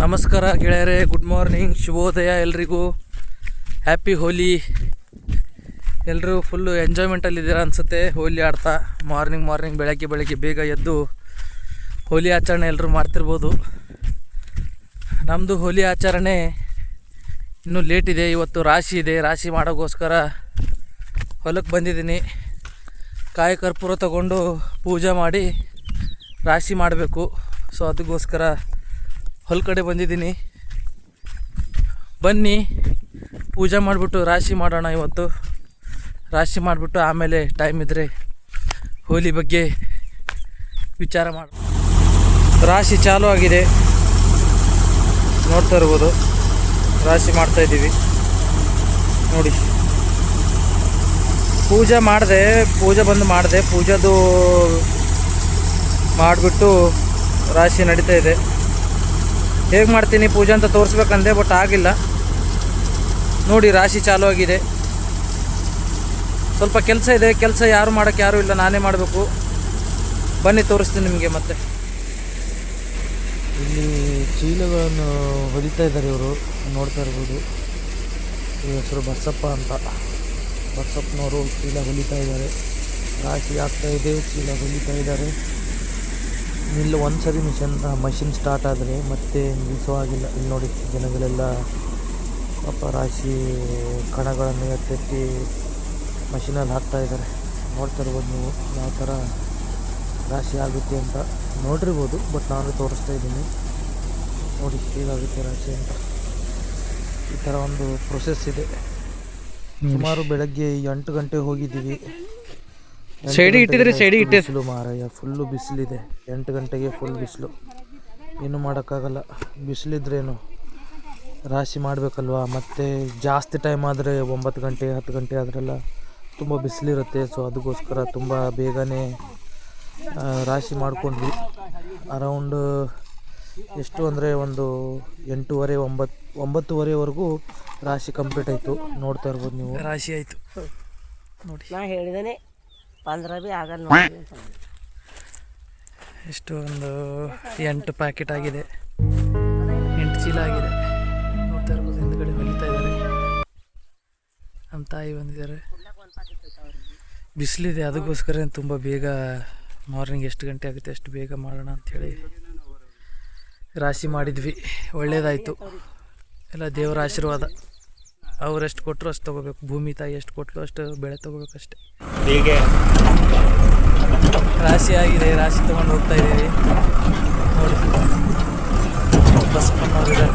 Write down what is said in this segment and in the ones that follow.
ನಮಸ್ಕಾರ ಗೆಳೆಯರೇ, good morning, ಶುಭೋದಯ ಎಲ್ರಿಗೂ. ಹ್ಯಾಪಿ ಹೋಲಿ. ಎಲ್ಲರೂ ಫುಲ್ಲು ಎಂಜಾಯ್ಮೆಂಟಲ್ಲಿದ್ದೀರಾ ಅನಿಸುತ್ತೆ ಹೋಲಿ ಆಡ್ತಾ. ಮಾರ್ನಿಂಗ್ ಬೆಳಗ್ಗೆ ಬೇಗ ಎದ್ದು ಹೋಲಿ ಆಚರಣೆ ಎಲ್ಲರೂ ಮಾಡ್ತಿರ್ಬೋದು. ನಮ್ಮದು ಹೋಲಿ ಆಚರಣೆ ಇನ್ನೂ ಲೇಟ್ ಇದೆ. ಇವತ್ತು ರಾಶಿ ಇದೆ. ರಾಶಿ ಮಾಡೋಕ್ಕೋಸ್ಕರ ಹೊಲಕ್ಕೆ ಬಂದಿದ್ದೀನಿ. ಕಾಯಿ ಕರ್ಪೂರ ತಗೊಂಡು ಪೂಜೆ ಮಾಡಿ ರಾಶಿ ಮಾಡಬೇಕು. ಸೊ ಅದಕ್ಕೋಸ್ಕರ ಹೊಲ ಕಡೆ ಬಂದಿದ್ದೀನಿ. ಬನ್ನಿ ಪೂಜೆ ಮಾಡಿಬಿಟ್ಟು ರಾಶಿ ಮಾಡೋಣ. ಇವತ್ತು ರಾಶಿ ಮಾಡಿಬಿಟ್ಟು ಆಮೇಲೆ ಟೈಮ್ ಇದ್ದರೆ ಹೋಲಿ ಬಗ್ಗೆ ವಿಚಾರ ಮಾಡ. ರಾಶಿ ಚಾಲು ಆಗಿದೆ, ನೋಡ್ತಾ ಇರ್ಬೋದು. ರಾಶಿ ಮಾಡ್ತಾಯಿದ್ದೀವಿ ನೋಡಿ. ಪೂಜೆ ಮಾಡಿದೆ. ಪೂಜೆದು ಮಾಡಿಬಿಟ್ಟು ರಾಶಿ ನಡೀತಾ ಇದೆ. ಹೇಗೆ ಮಾಡ್ತೀನಿ ಪೂಜೆ ಅಂತ ತೋರಿಸ್ಬೇಕಂದೆ, ಬಟ್ ಆಗಿಲ್ಲ ನೋಡಿ. ರಾಶಿ ಚಾಲು ಆಗಿದೆ. ಸ್ವಲ್ಪ ಕೆಲಸ ಇದೆ. ಕೆಲಸ ಯಾರು ಮಾಡೋಕ್ಕೆ ಯಾರೂ ಇಲ್ಲ, ನಾನೇ ಮಾಡಬೇಕು. ಬನ್ನಿ ತೋರಿಸ್ತೀನಿ ನಿಮಗೆ. ಮತ್ತೆ ಇಲ್ಲಿ ಚೀಲಗಳನ್ನು ಹೊಲಿತಾ ಇದ್ದಾರೆ ಇವರು, ನೋಡ್ತಾ ಇರ್ಬೋದು. ಇವ್ರ ಹೆಸರು ಬಸಪ್ಪ ಅಂತ. ಬಸಪ್ಪನವರು ಚೀಲ ಹೊಲಿತಾ ಇದ್ದಾರೆ. ರಾಶಿ ಆಗ್ತಾಯಿದೆ, ಚೀಲ ಹೊಲಿತಾ ಇದ್ದಾರೆ. ಒಂದು ಸರಿ ಮಷಿನ್ ಸ್ಟಾರ್ಟ್ ಆದರೆ ಮತ್ತೆ ನಿಲ್ಲಿಸೋ ಆಗಿಲ್ಲ. ಇಲ್ಲಿ ನೋಡಿ, ಜನಗಳೆಲ್ಲ ಪಾಪ ರಾಶಿ ಕಣಗಳನ್ನು ಎತ್ತೆತ್ತಿ ಮಷಿನಲ್ಲಿ ಹಾಕ್ತಾಯಿದ್ದಾರೆ. ನೋಡ್ತಾ ಇರ್ಬೋದು ನೀವು ಯಾವ ಥರ ರಾಶಿ ಆಗುತ್ತೆ ಅಂತ. ನೋಡಿರ್ಬೋದು, ಬಟ್ ನಾನು ತೋರಿಸ್ತಾ ಇದ್ದೀನಿ ನೋಡಿ ಹೇಗಾಗುತ್ತೆ ರಾಶಿ ಅಂತ. ಈ ಥರ ಒಂದು ಪ್ರೊಸೆಸ್ ಇದೆ. ಸುಮಾರು ಬೆಳಗ್ಗೆ 8 ಗಂಟೆ ಹೋಗಿದ್ದೀವಿ. ಬಿಸಿಲು ಮಾರಾಯ, ಫುಲ್ಲು ಬಿಸಿಲಿದೆ. 8 ಗಂಟೆಗೆ ಫುಲ್ ಬಿಸಿಲು. ಏನು ಮಾಡೋಕ್ಕಾಗಲ್ಲ. ಬಿಸಿಲಿದ್ರೇನು ರಾಶಿ ಮಾಡಬೇಕಲ್ವ. ಮತ್ತು ಜಾಸ್ತಿ ಟೈಮ್ ಆದರೆ 9 ಗಂಟೆ 10 ಗಂಟೆ ಆದ್ರೆಲ್ಲ ತುಂಬ ಬಿಸಿಲಿರುತ್ತೆ. ಸೊ ಅದಕ್ಕೋಸ್ಕರ ತುಂಬ ಬೇಗನೆ ರಾಶಿ ಮಾಡಿಕೊಂಡ್ವಿ. ಅರೌಂಡ್ ಎಷ್ಟು ಅಂದರೆ ಒಂದು 8:30 9:30ವರೆಗೂ ರಾಶಿ ಕಂಪ್ಲೀಟ್ ಆಯಿತು. ನೋಡ್ತಾ ಇರ್ಬೋದು ನೀವು. ರಾಶಿ ಆಯಿತು ನೋಡಿ. ನಾ ಹೇಳಿದ್ದೇನೆ 15 ಭೀ ಆಗಲ್ಲ. ಎಷ್ಟು ಒಂದು 8 ಪ್ಯಾಕೆಟ್ ಆಗಿದೆ, 8 ಚೀಲ ಆಗಿದೆ. ನೋಡ್ತಾ ಇರ್ಬೋದು. ಹಿಂದ್ಗಡೆ ಹೊಲಿತಾ ಇದ್ದಾರೆ. ನಮ್ಮ ತಾಯಿ ಬಂದಿದ್ದಾರೆ. ಬಿಸಿಲಿದೆ, ಅದಕ್ಕೋಸ್ಕರ ತುಂಬ ಬೇಗ ಮಾರ್ನಿಂಗ್ ಎಷ್ಟು ಗಂಟೆ ಆಗುತ್ತೆ ಅಷ್ಟು ಬೇಗ ಮಾಡೋಣ ಅಂಥೇಳಿ ರಾಶಿ ಮಾಡಿದ್ವಿ. ಒಳ್ಳೆಯದಾಯಿತು. ಎಲ್ಲ ದೇವರ ಆಶೀರ್ವಾದ. ಅವ್ರು ಎಷ್ಟು ಕೊಟ್ಟರು ಅಷ್ಟು ತೊಗೋಬೇಕು. ಭೂಮಿ ತಾಯಿ ಎಷ್ಟು ಕೊಟ್ಟರು ಅಷ್ಟು ಬೆಳೆ ತೊಗೋಬೇಕಷ್ಟೆ. ಹೀಗೆ ರಾಶಿ ಆಗಿದೆ. ರಾಶಿ ತೊಗೊಂಡು ಹೋಗ್ತಾ ಇದ್ದೀವಿ ನೋಡಿ. ಬಸಪ್ಪನವರಿದ್ದಾರೆ.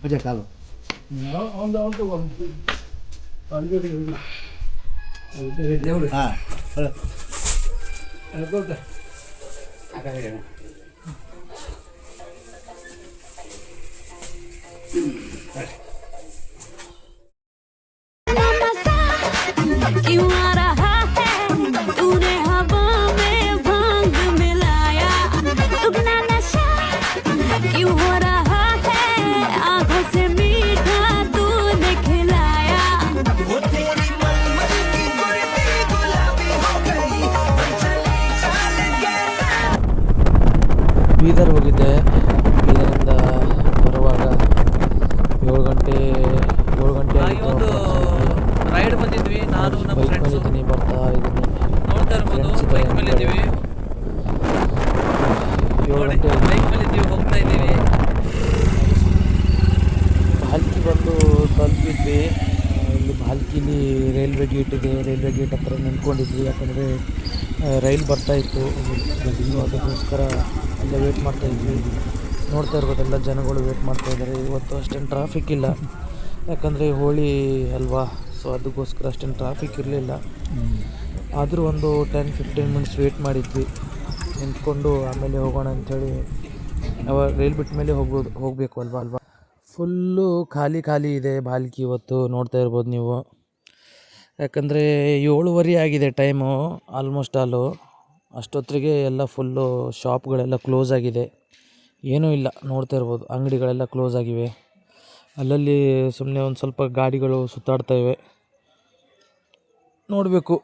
Oye, claro. No, ¿dónde vamos? Ah, hola. Acá viene. क्यों आ रहा है तूने हवा में भांग मिलाया, दुगना नशा क्यों हो रहा है, आंखों से मीठा तूने खिलाया। वो तेरी मलमल की गुर्दी गुलाबी हो गई, चली चाल कैसा। ಬೀದರ್ ಹೋಗಿದ್ದೆ. ಬೀದರಿಂದ ಬರುವಾಗ 7 ಗಂಟೆ ಒಂದು ರೈಡ್ ಬಂದಿದ್ವಿ. ನಾನು ನಮ್ಮ ಫ್ರೆಂಡ್ಸ್ ಬರ್ತಾ ಇದ್ದೀನಿ. ನೋಡ್ತಾ ಇರ್ಬೋದು ಬೈಕ್ ಮೇಲೆ ಇದ್ದೀವಿ. 7 ಗಂಟೆ ಬೈಕ್ ಮೇಲೆ ಇದ್ದೀವಿ, ಹೋಗ್ತಾ ಇದ್ದೀವಿ. ಭಾಲ್ಕಿ ಬಂದು ತಲುಪಿದ್ವಿ. ಇಲ್ಲಿ ಭಾಲ್ಕಿಲಿ ರೈಲ್ವೆ ಗೇಟ್ ಇದೆ. ರೈಲ್ವೆ ಗೇಟ್ ಹತ್ರ ನಿಂತ್ಕೊಂಡಿದ್ವಿ, ಯಾಕಂದರೆ ರೈಲ್ ಬರ್ತಾಯಿತ್ತು. ಅದಕ್ಕೋಸ್ಕರ ಅಲ್ಲೇ ವೇಟ್ ಮಾಡ್ತಾಯಿದ್ವಿ. ನೋಡ್ತಾ ಇರ್ಬೋದೆಲ್ಲ ಜನಗಳು ವೇಟ್ ಮಾಡ್ತಾಯಿದ್ದಾರೆ. ಇವತ್ತು ಅಷ್ಟೇನು ಟ್ರಾಫಿಕ್ ಇಲ್ಲ, ಯಾಕಂದರೆ ಹೋಳಿ ಅಲ್ವಾ, ಸೊ ಅದಕ್ಕೋಸ್ಕರ ಅಷ್ಟೇನು ಟ್ರಾಫಿಕ್ ಇರಲಿಲ್ಲ. ಆದರೂ ಒಂದು 10-15 ಮಿನಿಟ್ಸ್ ವೇಟ್ ಮಾಡಿದ್ವಿ ನಿಂತ್ಕೊಂಡು. ಆಮೇಲೆ ಹೋಗೋಣ ಅಂಥೇಳಿ, ರೈಲ್ ಬಿಟ್ಟ ಮೇಲೆ ಹೋಗಬೇಕು ಅಲ್ವಾ. ಫುಲ್ಲು ಖಾಲಿ ಇದೆ ಭಾಲ್ಕಿ ಇವತ್ತು. ನೋಡ್ತಾ ಇರ್ಬೋದು ನೀವು, ಯಾಕಂದರೆ 7:30 ಆಗಿದೆ ಟೈಮು ಆಲ್ಮೋಸ್ಟ್ ಆಲು. ಅಷ್ಟೊತ್ತಿಗೆ ಎಲ್ಲ ಫುಲ್ಲು ಶಾಪ್ಗಳೆಲ್ಲ ಕ್ಲೋಸ್ ಆಗಿದೆ, ಏನೂ ಇಲ್ಲ. ನೋಡ್ತಾ ಇರ್ಬೋದು ಅಂಗಡಿಗಳೆಲ್ಲ ಕ್ಲೋಸ್ ಆಗಿವೆ. ಅಲ್ಲಲ್ಲಿ ಸುಮ್ಮನೆ ಒಂದು ಸ್ವಲ್ಪ ಗಾಡಿಗಳು ಸುತ್ತಾಡ್ತಾಯಿವೆ. ನೋಡಬೇಕು,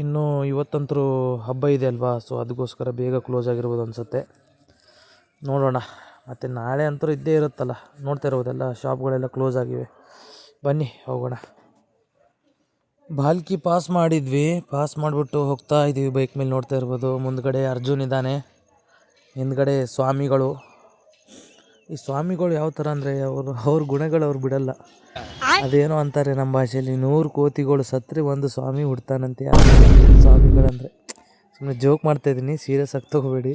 ಇನ್ನು ಇವತ್ತಂತರೂ ಹಬ್ಬ ಇದೆ ಅಲ್ವಾ, ಸೊ ಅದಕ್ಕೋಸ್ಕರ ಬೇಗ ಕ್ಲೋಸ್ ಆಗಿರ್ಬೋದು ಅನಿಸುತ್ತೆ. ನೋಡೋಣ. ಮತ್ತು ನಾಳೆ ಅಂತೂ ಇದ್ದೇ ಇರುತ್ತಲ್ಲ. ನೋಡ್ತಾ ಇರ್ಬೋದೆಲ್ಲ ಶಾಪ್ಗಳೆಲ್ಲ ಕ್ಲೋಸ್ ಆಗಿವೆ. ಬನ್ನಿ ಹೋಗೋಣ. ಭಾಲ್ಕಿ ಪಾಸ್ ಮಾಡಿಬಿಟ್ಟು ಹೋಗ್ತಾ ಇದ್ದೀವಿ ಬೈಕ್ ಮೇಲೆ. ನೋಡ್ತಾ ಇರ್ಬೋದು ಮುಂದ್ಗಡೆ ಅರ್ಜುನ್ ಇದ್ದಾನೆ, ಹಿಂದ್ಗಡೆ ಸ್ವಾಮಿಗಳು. ಈ ಸ್ವಾಮಿಗಳು ಯಾವ ಥರ ಅಂದರೆ ಅವ್ರ ಗುಣಗಳು ಅವ್ರು ಬಿಡಲ್ಲ. ಅದೇನೋ ಅಂತಾರೆ ನಮ್ಮ ಭಾಷೆಯಲ್ಲಿ, 100 ಕೋತಿಗಳು ಸತ್ತರೆ ಒಂದು ಸ್ವಾಮಿ ಹುಡ್ತಾನಂತೆ. ಸ್ವಾಮಿಗಳಂದರೆ ಸುಮ್ಮನೆ ಜೋಕ್ ಮಾಡ್ತಾಯಿದ್ದೀನಿ, ಸೀರಿಯಸ್ ಆಗಿ ತಗೋಬೇಡಿ.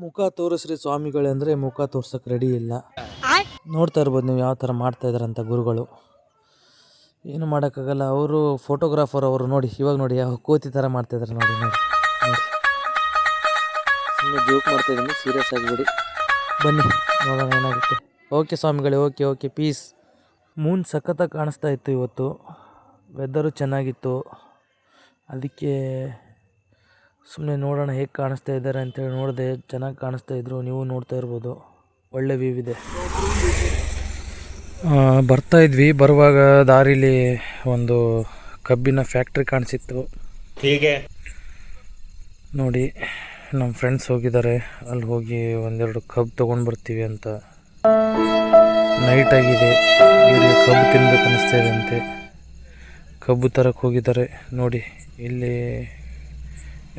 ಮುಖ ತೋರಿಸ್ರಿ ಸ್ವಾಮಿಗಳಂದರೆ ಮುಖ ತೋರ್ಸೋಕ್ಕೆ ರೆಡಿ ಇಲ್ಲ. ನೋಡ್ತಾ ಇರ್ಬೋದು ನೀವು ಯಾವ ಥರ ಮಾಡ್ತಾಯಿದ್ದಾರಂತ ಗುರುಗಳು. ಏನು ಮಾಡೋಕ್ಕಾಗಲ್ಲ. ಅವರು ಫೋಟೋಗ್ರಾಫರ್ ಅವರು. ನೋಡಿ ಇವಾಗ ನೋಡಿ ಯಾವ ಕೋತಿ ಥರ ಮಾಡ್ತಾಯಿದ್ದಾರೆ. ನೋಡಿ ಸುಮ್ಮನೆ ಜೋಕ್ ಮಾಡ್ತಾಯಿದ್ದೀನಿ, ಸೀರಿಯಸ್ ಆಗಿಬಿಡಿ. ಬನ್ನಿ ನೋಡೋಣ ಏನಾಗುತ್ತೆ. ಓಕೆ ಸ್ವಾಮಿಗಳೇ, ಓಕೆ ಪೀಸ್. ಮೂನ್ ಸಖತ್ತಾಗಿ ಕಾಣಿಸ್ತಾ ಇತ್ತು ಇವತ್ತು. ವೆದರು ಚೆನ್ನಾಗಿತ್ತು, ಅದಕ್ಕೆ ಸುಮ್ಮನೆ ನೋಡೋಣ ಹೇಗೆ ಕಾಣಿಸ್ತಾ ಇದ್ದಾರೆ ಅಂತೇಳಿ ನೋಡಿದೆ. ಚೆನ್ನಾಗಿ ಕಾಣಿಸ್ತಾಯಿದ್ರು, ನೀವು ನೋಡ್ತಾ ಇರ್ಬೋದು. ಒಳ್ಳೆ ವ್ಯೂ ಇದೆ. ಬರ್ತಾಯಿದ್ವಿ, ಬರುವಾಗ ದಾರಿಲಿ ಒಂದು ಕಬ್ಬಿನ ಫ್ಯಾಕ್ಟ್ರಿ ಕಾಣಿಸಿತ್ತು. ಹೀಗೆ ನೋಡಿ ನಮ್ಮ ಫ್ರೆಂಡ್ಸ್ ಹೋಗಿದ್ದಾರೆ, ಅಲ್ಲಿ ಹೋಗಿ ಒಂದೆರಡು ಕಬ್ಬು ತೊಗೊಂಡು ಬರ್ತೀವಿ ಅಂತ. ನೈಟ್ ಆಗಿದೆ, ಇವರಿಗೆ ಕಬ್ಬು ತಿನ್ಬೇಕು ಅನ್ನಿಸ್ತಾ ಇದೆ ಅಂತೆ. ಕಬ್ಬು ತರಕ್ಕೆ ಹೋಗಿದ್ದಾರೆ. ನೋಡಿ ಇಲ್ಲಿ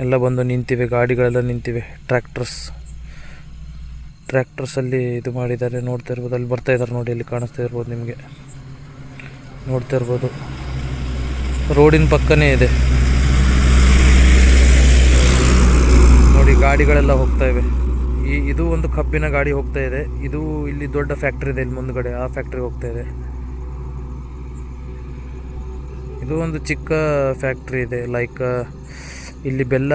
ಎಲ್ಲ ಬಂದು ನಿಂತಿವೆ, ಗಾಡಿಗಳೆಲ್ಲ ನಿಂತಿವೆ. ಟ್ರ್ಯಾಕ್ಟರ್ಸಲ್ಲಿ ಇದು ಮಾಡಿದ್ದಾರೆ. ನೋಡ್ತಾ ಇರ್ಬೋದು, ಅಲ್ಲಿ ಬರ್ತಾ ಇದ್ದಾರೆ ನೋಡಿ, ಅಲ್ಲಿ ಕಾಣಿಸ್ತಾ ಇರ್ಬೋದು ನಿಮಗೆ. ನೋಡ್ತಾ ಇರ್ಬೋದು ರೋಡಿನ ಪಕ್ಕನೇ ಇದೆ ನೋಡಿ, ಗಾಡಿಗಳೆಲ್ಲ ಹೋಗ್ತಾ ಇವೆ. ಇದು ಒಂದು ಕಬ್ಬಿನ ಗಾಡಿ ಹೋಗ್ತಾ ಇದೆ. ಇದು ಇಲ್ಲಿ ದೊಡ್ಡ ಫ್ಯಾಕ್ಟ್ರಿ ಇದೆ, ಇಲ್ಲಿ ಮುಂದ್ಗಡೆ ಆ ಫ್ಯಾಕ್ಟ್ರಿಗೆ ಹೋಗ್ತಾ ಇದೆ. ಇದು ಒಂದು ಚಿಕ್ಕ ಫ್ಯಾಕ್ಟ್ರಿ ಇದೆ, ಲೈಕ್ ಇಲ್ಲಿ ಬೆಲ್ಲ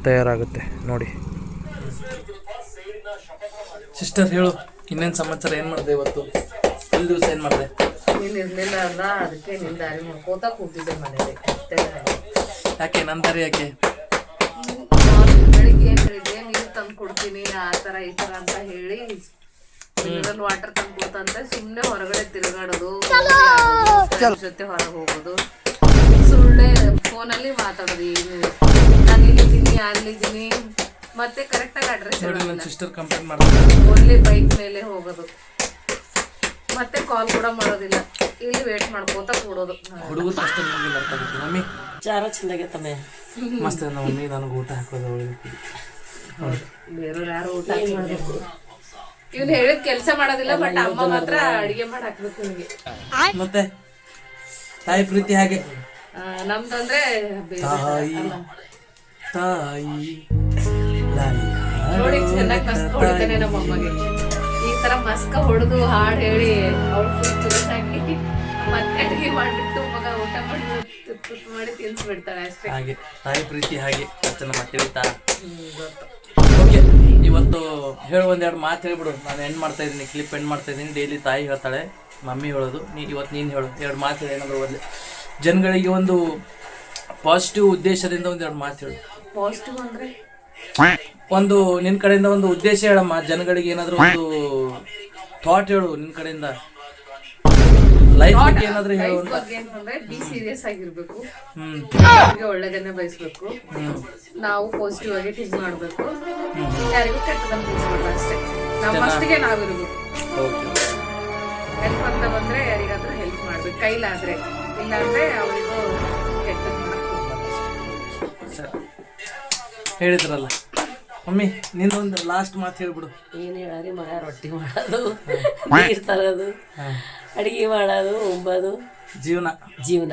ತಯಾರಾಗುತ್ತೆ ನೋಡಿ. ಸಿಸ್ಟರ್ ಹೇಳು, ಇನ್ನೇನು ಸಮಾಚಾರ? ಏನು ಮಾಡಿದೆ ಇವತ್ತು? ಫುಲ್ ದಿವಸ ಏನು ಮಾಡಿದೆ? ಇರಲಿಲ್ಲ ಅಲ್ಲ, ಅದಕ್ಕೆ ನಿನ್ನ ದಾರಿ ಮಾಡ್ಕೋತಾ ಕೂತಿದ್ದೆ ಮನೇಲಿ. ಯಾಕೆ ನನ್ನ ದಾರಿ ಯಾಕೆ? ಬೆಳಿಗ್ಗೆ ಏನು ಹೇಳಿದ್ದೆ, ನೀರು ತಂದು ಕೊಡ್ತೀನಿ ಆ ಥರ ಈ ಥರ ಅಂತ ಹೇಳಿ ಮಿನರಲ್ ವಾಟರ್ ತಂದು ಕೊಡ್ತಂತ ಸುಮ್ಮನೆ ಹೊರಗಡೆ ತಿರುಗಾಡೋದು, ಜೊತೆ ಹೊರಗೆ ಹೋಗೋದು, ಸುಳ್ಳೆ ಫೋನಲ್ಲಿ ಮಾತಾಡೋದು. ನಾನು ಇಲ್ಲಿದ್ದೀನಿ ಅಲ್ಲಿದ್ದೀನಿ, ಮತ್ತೆ ಕರೆಕ್ಟಾಗಿ ಅಡ್ರೆಸ್ ಸಿಸ್ಟರ್ ಕಂಪ್ಲೇಂಟ್ ಮಾಡ್ತಾರೆ. ಓನ್ಲಿ ಬೈಕ್ ಮೇಲೆ ಹೋಗೋದು, ಮತ್ತೆ ಕಾಲ್ ಕೂಡ ಮಾಡೋದಿಲ್ಲ. ಇಲ್ಲಿ ವೇಟ್ ಮಾಡ್ಕೋತಾ ಕೂಡೋದು. ಹುಡುಗರು ಅಷ್ಟೇ ನಿಮಗೆ ಅರ್ಥ ಆಗುತ್ತೆ. ಮಮ್ಮಿ ಚಾರ ಚೆಂದಾಗೈತಮ್ಮೆ, ಮಸ್ತ್ ನಮ್ಮ ಮಮ್ಮಿ ನನಗೆ ಊಟ ಹಾಕೋದು. ಬೇರೆಯವ್ರು ಯಾರು ಊಟ ಮಾಡಬೇಕು. ಇವ್ನು ಹೇಳಿದ ಕೆಲಸ ಮಾಡೋದಿಲ್ಲ, ಬಟ್ ಅಮ್ಮ ಮಾತ್ರ ಅಡಿಗೆ ಮಾಡಿ ಹಾಕ್ಬೇಕು ನಿಮಗೆ. ಮತ್ತೆ ತಾಯಿ ಪ್ರೀತಿ ಹಾಗೆ. ನಮ್ದಂದ್ರೆ ತಾಯಿ ನೋಡಿ ಚೆನ್ನಾಗಿ ಮಸ್ಕ ಹೊಡಿತಾನೆ ನಮ್ಮ ಅಮ್ಮಗೆ. ಈ ತರ ಮಸ್ಕ ಹೊಡೆದು ಹಾಡು ಹೇಳಿ ಅವ್ಳು ಫುಲ್ ತುಳಸಾಗಿ ಮತ್ತೆ ಅಡಿಗೆ ಮಾಡಿಬಿಟ್ಟು ಮಗ ಊಟ ಮಾಡಿ ತುತ್ತು ಮಾಡಿ ತಿನ್ಸ್ಬಿಡ್ತಾಳೆ ಅಷ್ಟೇ. ಹಾಗೆ ತಾಯಿ ಪ್ರೀತಿ ಹಾಗೆ ನಮ್ಮ ತಿಳಿತಾ. ಓಕೆ, ಇವತ್ತು ಹೇಳು ಒಂದೆರಡು ಮಾತು ಹೇಳ್ಬಿಡು. ನಾನು ಎಂಡ್ ಮಾಡ್ತಾ ಇದ್ದೀನಿ, ಕ್ಲಿಪ್ ಎಂಡ್ ಮಾಡ್ತಾ ಇದ್ದೀನಿ. ಡೈಲಿ ತಾಯಿ ಹೇಳ್ತಾಳೆ, ಮಮ್ಮಿ ಹೇಳೋದು. ಇವತ್ತು ನೀನು ಹೇಳು, 2 ಮಾತು ಹೇಳಿ. ಏನಾದರೂ ಒಂದು ಜನಗಳಿಗೆ ಒಂದು ಪಾಸಿಟಿವ್ ಉದ್ದೇಶದಿಂದ ಒಂದೆರಡು ಮಾತು ಹೇಳು. ಪಾಸಿಟಿವ್ ಅಂದ್ರೆ ಒಂದು ನಿನ್ನ ಕಡೆಯಿಂದ ಒಂದು ಉದ್ದೇಶ ಹೇಳಮ್ಮ. ಜನಗಳಿಗೆ ಏನಾದರೂ ಒಂದು ಥಾಟ್ ಹೇಳು ನಿನ್ನ ಕಡೆಯಿಂದ. ಲೈಫ್ ಬಗ್ಗೆ ಏನಾದರೂ ಹೇಳು. ಅಂತಂದ್ರೆ ಬಿ ಸೀರಿಯಸ್ ಆಗಿರ್ಬೇಕು, ಒಳ್ಳೆದನ್ನೇ ಬಯಸ್ಬೇಕು, ನಾವು ಪಾಸಿಟಿವ್ ಆಗಿ ಥಿಂಕ್ ಮಾಡ್ಬೇಕು, ಯಾರಿಗೂ ಕೆಟ್ಟದನ್ನು ತಿಳಿಸ್ಬೇಕು ಅಷ್ಟೇ. ನಮ್ಮಷ್ಟಿಗೆ ನಾವಿರ್ಬೇಕು. ಹೆಲ್ಪ್ ಅಂತ ಬಂದ್ರೆ ಯಾರಿಗಾದ್ರೂ ಹೆಲ್ಪ್ ಮಾಡ್ಬೇಕು ಕೈಲಾದ್ರೆ. ಇಲ್ಲಾಂದ್ರೆ ಅವರಿಗೂ ಕೆಟ್ಟದ್ದು ಮಾಡಕ್ ಹೋಗ್ಬಾರ್ದು. ಸರಿ ಹೇಳಿದ್ರಲ್ಲ ಮಮ್ಮಿ ನಿಂದೊಂದು ಲಾಸ್ಟ್ ಮಾತು ಹೇಳ್ಬಿಡು. ಏನು ಹೇಳಾರಿ ಮಗ, ರೊಟ್ಟಿ ಮಾಡೋದು, ನೀರು ತರೋದು, ಅಡಿಗೆ ಮಾಡೋದು, ಉಂಬೋದು, ಜೀವನ ಜೀವನ.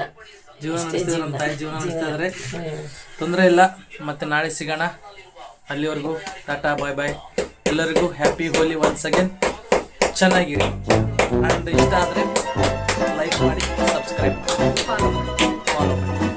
ನಡೆಸ್ತಿದ್ರೆ ನಮ್ಮ ತಾಯಿ ಜೀವನ ನಡೆಸ್ತಾ ಇದ್ರೆ ತೊಂದರೆ ಇಲ್ಲ. ಮತ್ತೆ ನಾಳೆ ಸಿಗೋಣ. ಅಲ್ಲಿವರೆಗೂ ಟಾಟಾ ಬಾಯ್ ಬಾಯ್. ಎಲ್ಲರಿಗೂ ಹ್ಯಾಪಿ ಹೋಲಿ ಒನ್ಸ್ ಅಗೇನ್. ಚೆನ್ನಾಗಿರಿ. ಆ್ಯಂಡ್ ಇಷ್ಟ ಆದರೆ ಲೈಕ್ ಮಾಡಿ, ಸಬ್ಸ್ಕ್ರೈಬ್ ಮಾಡಿ, ಫಾಲೋ ಮಾಡಿ.